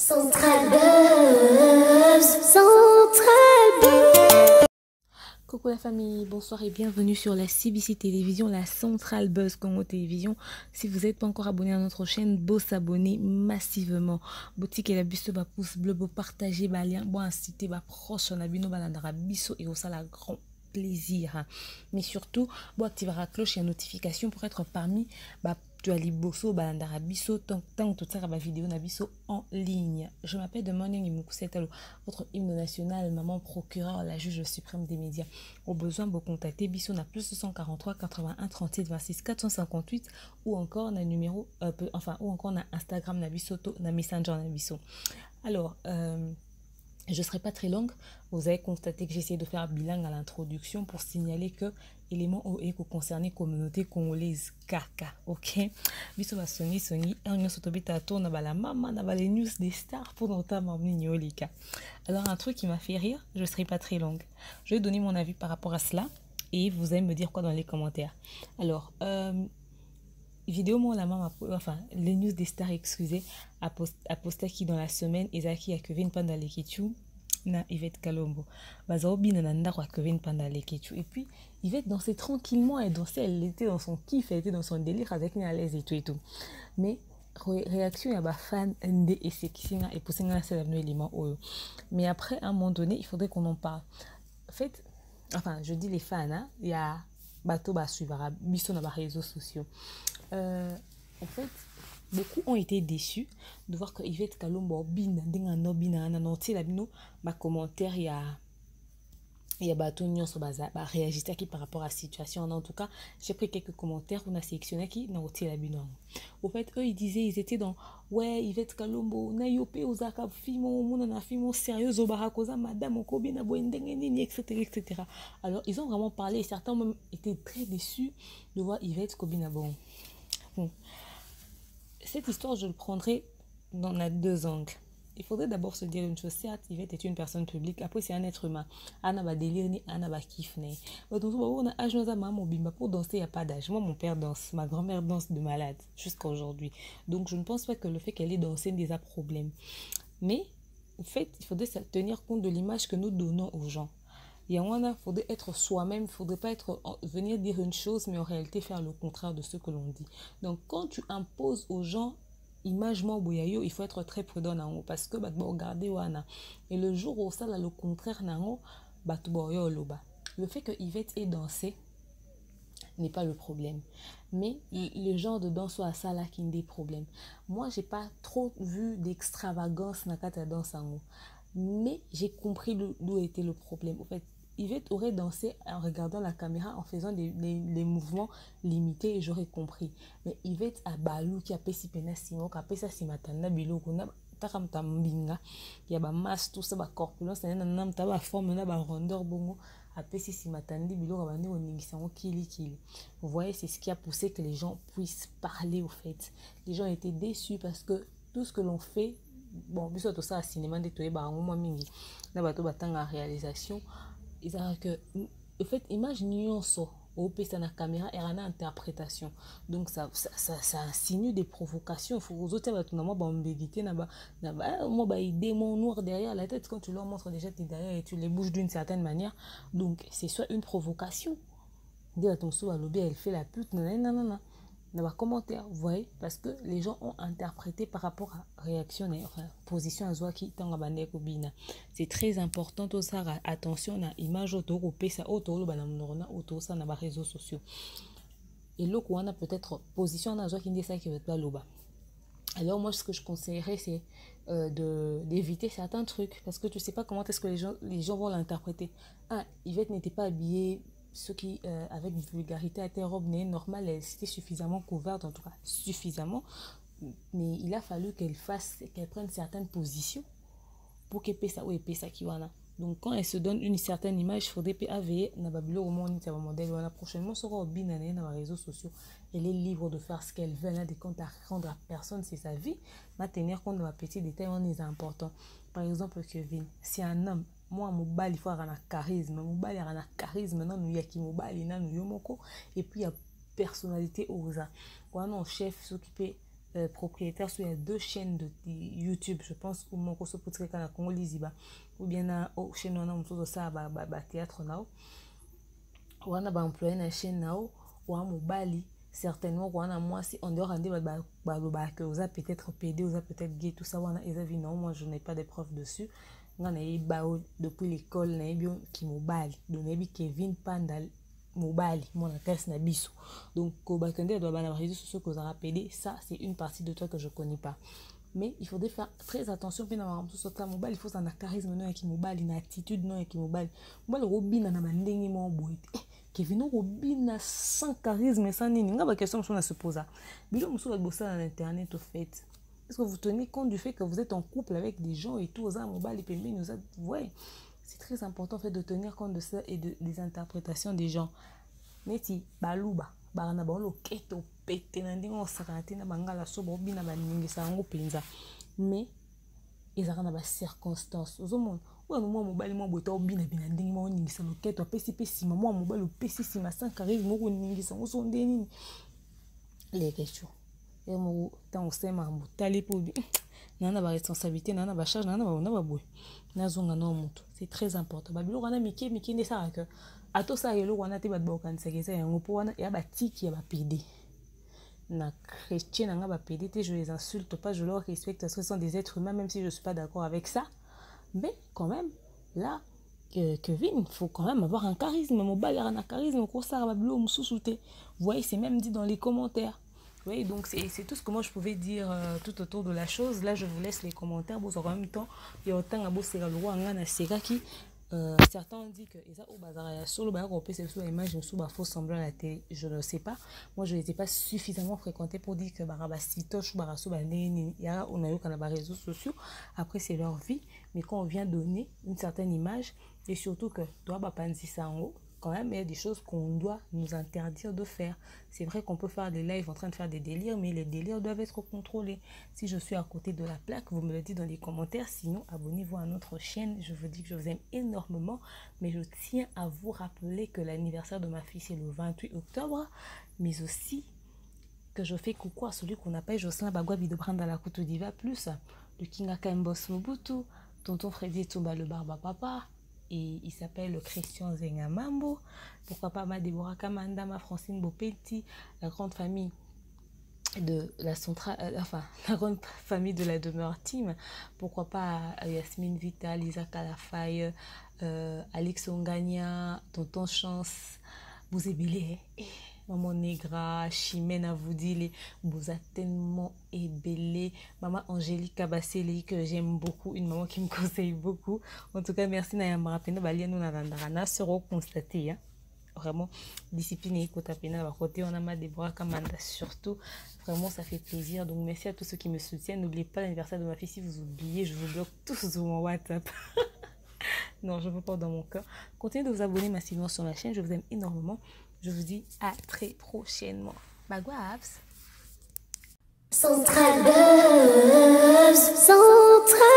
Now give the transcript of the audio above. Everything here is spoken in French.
Central Buzz, Central Buzz. Coucou la famille, bonsoir et bienvenue sur la CBC Télévision, la Central Buzz Congo Télévision. Si vous n'êtes pas encore abonné à notre chaîne, beau s'abonner massivement. Boutique et la biso ba pouce bleu, beau partager, ba lien, beau inciter, ba proche, on a bino balandara biso et au ça la grand plaisir. Mais surtout, beau activer la cloche et la notification pour être parmi ba tu as liboso balandara biso tant que tout ça ba vidéo na biso en ligne. Je m'appelle de Morning Imoukoussetalo, votre hymne national, maman procureur, la juge suprême des médias. Au besoin, vous contactez biso na plus 243 81 37 26 458 ou encore na numéro ou encore na Instagram na biso na Messenger na biso. Alors je ne serai pas très longue. Vous avez constaté que j'ai essayé de faire un bilan à l'introduction pour signaler que éléments OE concernés communauté congolaise kaka, ok? Biso ba songi on se tobita tourna ba la maman na ba les news des stars pour notamment Niolika. Alors un truc qui m'a fait rire, je ne serai pas très longue. Je vais donner mon avis par rapport à cela et vous allez me dire quoi dans les commentaires. Alors vidéo moi la maman les news des stars excusez a posté qui dans la semaine Ezaki a Kevin Panda Lekichu na Yvette Kalombo bazaobi na ndako a Kevin Panda Lekichu et puis Yvette dansait tranquillement, elle dansait, elle était dans son kiff, elle était dans son délire avec une à l'aise et tout mais réaction ya ba fan ndé et c'est qui et pour ça c'est le élément mais après à un moment donné il faudrait qu'on en parle en fait je dis les fans hein, il y a bateau ba suivra biso na ba réseaux sociaux. En fait, beaucoup ont été déçus de voir que Yvette Kalombo bin dinga no bina na noti la bino ma commentaire il y a bateau nyonso baza ba réagir qui par rapport à la situation. En tout cas, j'ai pris quelques commentaires on a sélectionné qui na noti la bino. Au fait, eux ils disaient ils étaient dans ouais Yvette Kalombo na yope ozaka fimo mona na fimo sérieux obarakoza madame okobi na boendenge nini etc. Alors, ils ont vraiment parlé et certains ont même été très déçus de voir Yvette Kobina bon. Cette histoire, je le prendrai dans deux angles. Il faudrait d'abord se dire une chose, certes, Yvette est une personne publique, après c'est un être humain. Anna va délire ni Anna va kiff ni. On a âge pour danser, il n'y a pas d'âge. Moi, mon père danse, ma grand-mère danse de malade jusqu'à aujourd'hui. Donc, je ne pense pas que le fait qu'elle ait dansé n'est un problème. Mais, en fait, il faudrait tenir compte de l'image que nous donnons aux gens. Il faudrait être soi-même, il ne faudrait pas venir dire une chose, mais en réalité faire le contraire de ce que l'on dit. Donc, quand tu imposes aux gens, imagement boyayo, il faut être très prudent parce que regardez wana. Et le jour où ça là le contraire le fait que Yvette ait dansé n'est pas le problème, mais le genre de danse à ça là qui est des problèmes. Moi, j'ai pas trop vu d'extravagance dans la danse mais j'ai compris d'où était le problème. En fait, Yvette aurait dansé en regardant la caméra, en faisant des mouvements limités et j'aurais compris. Mais Yvette a balou qui a pesi pena simo, qui a pesi simatanda biloko na takam tambinga, il y a ba masse tout ça ba corpulence, na nam ta ba forme na ba rondeur bongo, a pesi simatandi biloko ba ne oningisango kili. Vous voyez, c'est ce qui a poussé que les gens puissent parler au fait. Les gens étaient déçus parce que tout ce que l'on fait bon biso tout ça cinéma de toyeba ngoma mingi na bato batanga réalisation ils ont que en fait image nyonso au pesa na caméra et en interprétation donc ça insinue des provocations. Il faut aux autres bato na moi ba mbégité na ba moi ba démon noir derrière la tête quand tu leur montres déjà tes derrière et tu les bouges d'une certaine manière, donc c'est soit une provocation dire à ton sou à lobby elle fait la pute non dans les commentaires, vous voyez, parce que les gens ont interprété par rapport à réaction, position à Zouaki Tangabane Kobina. C'est très important, tout ça, attention à l'image autour, ça autour, autour, ça, dans les réseaux sociaux. Et là, on a peut-être position à Zouaki Ndesa qui va être là, là-bas. Alors, moi, ce que je conseillerais, c'est d'éviter certains trucs, parce que tu ne sais pas comment est-ce que les gens vont l'interpréter. Ah, Yvette n'était pas habillée. Ce qui, avec vulgarité, a été robe normale, elle était suffisamment couverte, en tout cas suffisamment, mais il a fallu qu'elle prenne certaines positions pour qu'elle paie ça ou elle paie ça qui wana. Donc quand elle se donne une certaine image, il faudrait veiller na babilo au monde ni modèle voilà prochainement sera bien dans les réseaux sociaux. Elle est libre de faire ce qu'elle veut, là, de compte à rendre à personne, c'est sa vie. Mais tenir compte de ma petits détails, on est important. Par exemple, Kevin, si un homme moi mobile il faut avoir un charisme mobile a un charisme non nous y a qui mobile na nous yomoko et puis il y a personnalité aux quoi non chef s'occuper propriétaire sur les 2 chaînes de YouTube, je pense, ou mon coso pour tirer kana Congo Liziba, ou bien na chaîne on a autour de ça théâtre nao, ou on a employé na chaîne nao, ou un mobile certainement ou on a moi si on doit rendre que vous avez peut-être pédé, vous avez peut-être gay, tout ça, on a évidemment non, moi je n'ai pas de preuves dessus. On a eu depuis l'école, on a eu qui mobile, donc on a eu Kevin Pandal mobile, mon adresse na biso. Donc au bakende doit bana réseaux sociaux que vous avez pédé, ça c'est une partie de toi que je connais pas. Mais il faudrait faire très attention puis na tout ça mobile, il faut ça na charisme non qui mobile, une attitude non qui mobile. Mobile robina na mandenge mo boy. Kevin robina sans charisme sans nini. Nga ba question on se pose. Bilo muso ba bossa dans internet au fait. Est-ce que vous tenez compte du fait que vous êtes en couple avec des gens et tout ça mobile et puis nous ouais. C'est très important en fait de tenir compte de ça et des interprétations des gens. Neti baluba barana bolo keto pete na ndingo sakati na bangala so bobina baningisa yango penza. Mais ezaka na ba circonstances. Ozomona oyo mo mobali mo boto obina bina ndingi mo ningisa loketo apesi pesi mo mobali opesi sima sans charisme mo ningisa ngo so ndeni les questions. Et mo tant osema mutali pour nana ba responsabilité nana ba charge nana ba boy nazonga no mutu. C'est très important. Babilo wana miki ne sara que ato sa yelo wana te ba bokanisa kesa yango po wana ya ba tiki ya ba PD. Na chrétien nga ba PD te, je les insulte pas, je leur respecte parce que ce sont des êtres humains même si je suis pas d'accord avec ça. Mais quand même là Kevin, il faut quand même avoir un charisme, mobile un charisme ko sa babilo mususuté. Vous voyez, c'est même dit dans les commentaires. Oui, donc c'est tout ce que moi je pouvais dire tout autour de la chose. Là, je vous laisse les commentaires. Bon, en même temps, il y a autant à bosser le roi en Sega qui certains ont dit que ça au bazar solo ba ko pese sur image sous ba faux semblant à la télé. Je ne sais pas. Moi, je n'étais pas suffisamment fréquenté pour dire que baraba sitoche ou baraso ba neni ya on a eu kana ba réseaux sociaux. Après c'est leur vie, mais quand on vient donner une certaine image et surtout que doit ba panzi sango quand même, il y a des choses qu'on doit nous interdire de faire. C'est vrai qu'on peut faire des lives en train de faire des délires, mais les délires doivent être contrôlés. Si je suis à côté de la plaque, vous me le dites dans les commentaires. Sinon, abonnez-vous à notre chaîne. Je vous dis que je vous aime énormément. Mais je tiens à vous rappeler que l'anniversaire de ma fille, c'est le 28 octobre. Mais aussi que je fais coucou à celui qu'on appelle Jocelyn Bagwabi de Branda la Coutu Diva Plus, le Kinga Kambos Mobutu, tonton Freddy Tumba le Barba Papa. Et il s'appelle Christian Zengamambo. Pourquoi pas ma Déborah Kamanda, ma Francine Bopeti, la grande famille de la centrale, enfin la grande famille de la demeure team. Pourquoi pas Yasmine Vita, Lisa Kalafaye, Alex Ongania, tonton Chance, Bouzébélé, Maman Negra, Chimène Avoudile, vous a tellement ébellé. Maman Angélique Kabasseli, que j'aime beaucoup, une maman qui me conseille beaucoup. En tout cas, merci Naya Marapena, Balianou Narandarana, seront constatés. Hein. Vraiment, discipline et Kotapena, côté, on a ma Déborah Kamanda surtout. Vraiment, ça fait plaisir. Donc, merci à tous ceux qui me soutiennent. N'oubliez pas l'anniversaire de ma fille. Si vous oubliez, je vous bloque tous sur mon WhatsApp. Non, je ne veux pas dans mon cœur. Continuez de vous abonner massivement sur ma chaîne. Je vous aime énormément. Je vous dis à très prochainement. Bagwabs. Central Buzz. Central